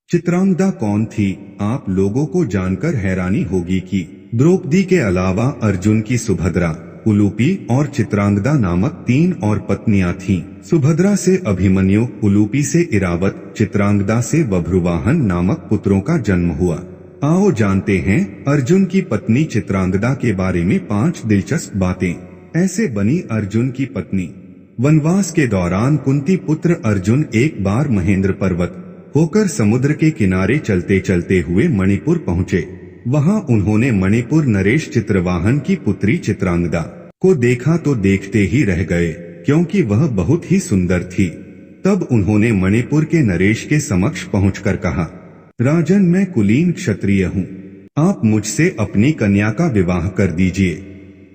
चित्रांगदा कौन थी? आप लोगों को जानकर हैरानी होगी कि द्रौपदी के अलावा अर्जुन की सुभद्रा, उलूपी और चित्रांगदा नामक 3 और पत्नियां थीं। सुभद्रा से अभिमन्यु, उलूपी से इरावत, चित्रांगदा से बभ्रुवाहन नामक पुत्रों का जन्म हुआ। आओ जानते हैं अर्जुन की पत्नी चित्रांगदा के बारे में 5 दिलचस्प बातें। ऐसे बनी अर्जुन की पत्नी। वनवास के दौरान कुंती पुत्र अर्जुन एक बार महेंद्र पर्वत होकर समुद्र के किनारे चलते चलते हुए मणिपुर पहुँचे। वहां उन्होंने मणिपुर नरेश चित्रवाहन की पुत्री चित्रांगदा को देखा तो देखते ही रह गए, क्योंकि वह बहुत ही सुंदर थी। तब उन्होंने मणिपुर के नरेश के समक्ष पहुंचकर कहा, राजन, मैं कुलीन क्षत्रिय हूँ, आप मुझसे अपनी कन्या का विवाह कर दीजिए।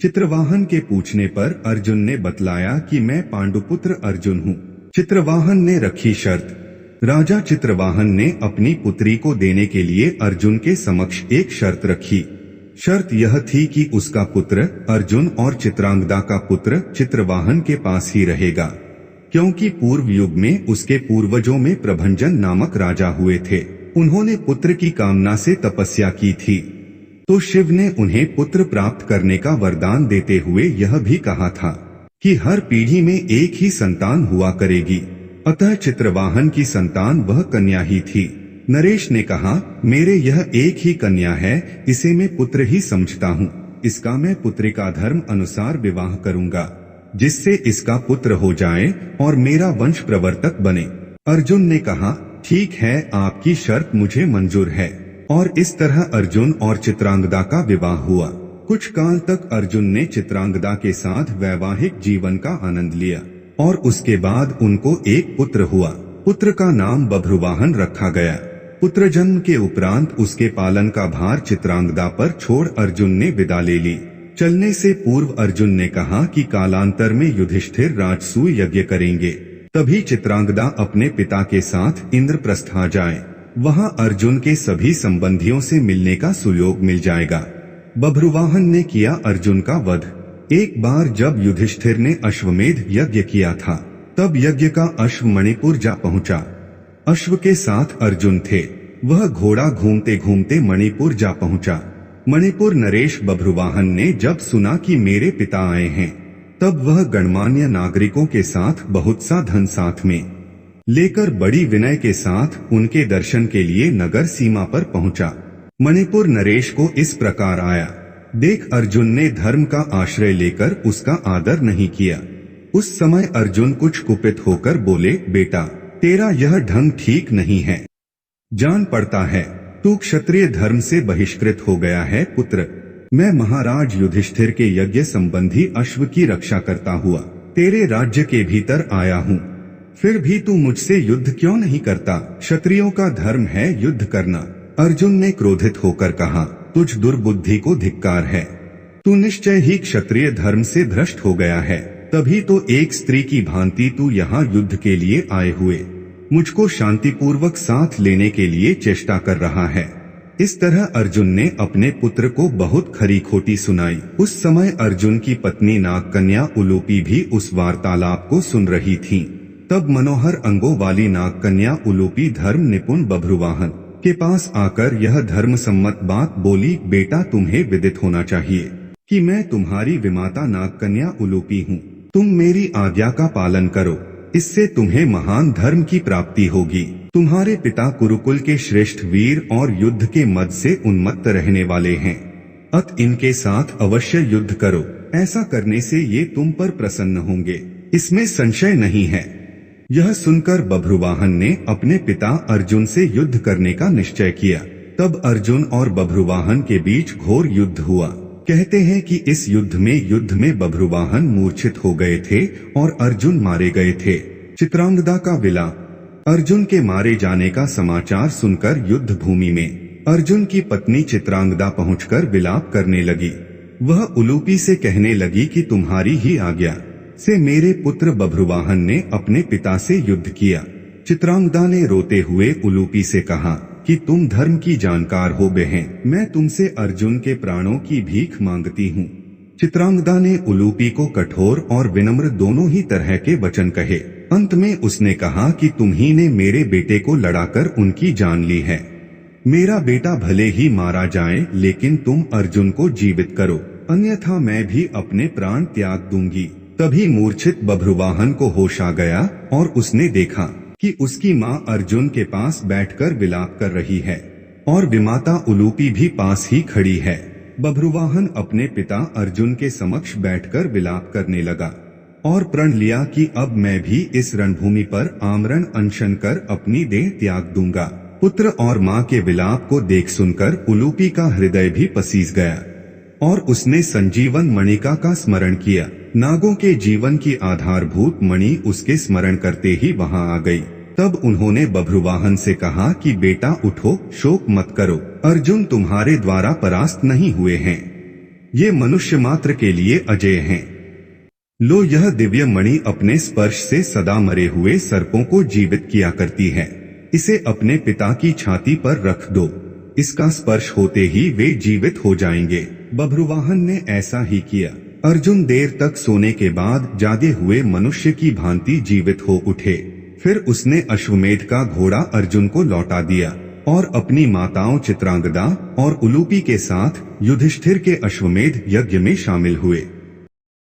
चित्रवाहन के पूछने पर अर्जुन ने बतलाया कि मैं पांडुपुत्र अर्जुन हूँ। चित्रवाहन ने रखी शर्त। राजा चित्रवाहन ने अपनी पुत्री को देने के लिए अर्जुन के समक्ष एक शर्त रखी। शर्त यह थी कि उसका पुत्र अर्जुन और चित्रांगदा का पुत्र चित्रवाहन के पास ही रहेगा, क्योंकि पूर्व युग में उसके पूर्वजों में प्रभंजन नामक राजा हुए थे। उन्होंने पुत्र की कामना से तपस्या की थी, तो शिव ने उन्हें पुत्र प्राप्त करने का वरदान देते हुए यह भी कहा था कि हर पीढ़ी में एक ही संतान हुआ करेगी। अतः चित्रवाहन की संतान वह कन्या ही थी। नरेश ने कहा, मेरे यह एक ही कन्या है, इसे मैं पुत्र ही समझता हूँ। इसका मैं पुत्रिका धर्म अनुसार विवाह करूंगा, जिससे इसका पुत्र हो जाए और मेरा वंश प्रवर्तक बने। अर्जुन ने कहा, ठीक है, आपकी शर्त मुझे मंजूर है। और इस तरह अर्जुन और चित्रांगदा का विवाह हुआ। कुछ काल तक अर्जुन ने चित्रांगदा के साथ वैवाहिक जीवन का आनंद लिया और उसके बाद उनको एक पुत्र हुआ। पुत्र का नाम बभ्रुवाहन रखा गया। पुत्र जन्म के उपरांत उसके पालन का भार चित्रांगदा पर छोड़ अर्जुन ने विदा ले ली। चलने से पूर्व अर्जुन ने कहा कि कालांतर में युधिष्ठिर राजसूय यज्ञ करेंगे, तभी चित्रांगदा अपने पिता के साथ इंद्रप्रस्थ आ जाए। वहां अर्जुन के सभी संबंधियों से मिलने का सुयोग मिल जाएगा। बभ्रुवाहन ने किया अर्जुन का वध। एक बार जब युधिष्ठिर ने अश्वमेध यज्ञ किया था, तब यज्ञ का अश्व मणिपुर जा पहुंचा। अश्व के साथ अर्जुन थे। वह घोड़ा घूमते घूमते मणिपुर जा पहुंचा। मणिपुर नरेश बभ्रुवाहन ने जब सुना कि मेरे पिता आए हैं, तब वह गणमान्य नागरिकों के साथ बहुत सा धन साथ में लेकर बड़ी विनय के साथ उनके दर्शन के लिए नगर सीमा पर पहुंचा। मणिपुर नरेश को इस प्रकार आया देख अर्जुन ने धर्म का आश्रय लेकर उसका आदर नहीं किया। उस समय अर्जुन कुछ कुपित होकर बोले, बेटा, तेरा यह ढंग ठीक नहीं है। जान पड़ता है तू क्षत्रिय धर्म से बहिष्कृत हो गया है। पुत्र, मैं महाराज युधिष्ठिर के यज्ञ संबंधी अश्व की रक्षा करता हुआ तेरे राज्य के भीतर आया हूँ, फिर भी तू मुझसे युद्ध क्यों नहीं करता? क्षत्रियों का धर्म है युद्ध करना। अर्जुन ने क्रोधित होकर कहा, तुझ दुर्बुद्धि को धिक्कार है। तू निश्चय ही क्षत्रिय धर्म से भ्रष्ट हो गया है, तभी तो एक स्त्री की भांति तू यहाँ युद्ध के लिए आए हुए मुझको शांतिपूर्वक साथ लेने के लिए चेष्टा कर रहा है। इस तरह अर्जुन ने अपने पुत्र को बहुत खरी खोटी सुनाई। उस समय अर्जुन की पत्नी नागकन्या उलूपी भी उस वार्तालाप को सुन रही थी। तब मनोहर अंगों वाली नागकन्या उलूपी धर्म निपुण बभ्रुवाहन के पास आकर यह धर्म सम्मत बात बोली, बेटा, तुम्हें विदित होना चाहिए कि मैं तुम्हारी विमाता नागकन्या उलूपी हूँ। तुम मेरी आज्ञा का पालन करो, इससे तुम्हें महान धर्म की प्राप्ति होगी। तुम्हारे पिता कुरुकुल के श्रेष्ठ वीर और युद्ध के मद से उन्मत्त रहने वाले हैं, अत इनके साथ अवश्य युद्ध करो। ऐसा करने से ये तुम पर प्रसन्न होंगे, इसमें संशय नहीं है। यह सुनकर बभ्रुवाहन ने अपने पिता अर्जुन से युद्ध करने का निश्चय किया। तब अर्जुन और बभ्रुवाहन के बीच घोर युद्ध हुआ। कहते हैं कि इस युद्ध में बभ्रुवाहन मूर्छित हो गए थे और अर्जुन मारे गए थे। चित्रांगदा का विलाप। अर्जुन के मारे जाने का समाचार सुनकर युद्ध भूमि में अर्जुन की पत्नी चित्रांगदा पहुंचकर विलाप करने लगी। वह उलूपी से कहने लगी कि तुम्हारी ही आज्ञा से मेरे पुत्र बभ्रुवाहन ने अपने पिता से युद्ध किया। चित्रांगदा ने रोते हुए उलूपी से कहा कि तुम धर्म की जानकार हो बहन, मैं तुमसे अर्जुन के प्राणों की भीख मांगती हूँ। चित्रांगदा ने उलूपी को कठोर और विनम्र दोनों ही तरह के वचन कहे। अंत में उसने कहा कि तुम्ही ने मेरे बेटे को लड़ाकर उनकी जान ली है। मेरा बेटा भले ही मारा जाए, लेकिन तुम अर्जुन को जीवित करो, अन्यथा मैं भी अपने प्राण त्याग दूंगी। तभी मूर्छित बभ्रुवाहन को होश आ गया और उसने देखा कि उसकी माँ अर्जुन के पास बैठकर विलाप कर रही है और विमाता उलूपी भी पास ही खड़ी है। बभ्रुवाहन अपने पिता अर्जुन के समक्ष बैठकर विलाप करने लगा और प्रण लिया कि अब मैं भी इस रणभूमि पर आमरण अनशन कर अपनी देह त्याग दूंगा। पुत्र और माँ के विलाप को देख सुनकर उलूपी का हृदय भी पसीज गया और उसने संजीवन मणिका का स्मरण किया। नागों के जीवन की आधारभूत मणि उसके स्मरण करते ही वहां आ गई। तब उन्होंने बभ्रुवाहन से कहा कि बेटा उठो, शोक मत करो, अर्जुन तुम्हारे द्वारा परास्त नहीं हुए हैं, ये मनुष्य मात्र के लिए अजेय हैं। लो, यह दिव्य मणि अपने स्पर्श से सदा मरे हुए सर्पों को जीवित किया करती है। इसे अपने पिता की छाती पर रख दो, इसका स्पर्श होते ही वे जीवित हो जाएंगे। बभ्रुवाहन ने ऐसा ही किया। अर्जुन देर तक सोने के बाद जागे हुए मनुष्य की भांति जीवित हो उठे। फिर उसने अश्वमेध का घोड़ा अर्जुन को लौटा दिया और अपनी माताओं चित्रांगदा और उलूपी के साथ युधिष्ठिर के अश्वमेध यज्ञ में शामिल हुए।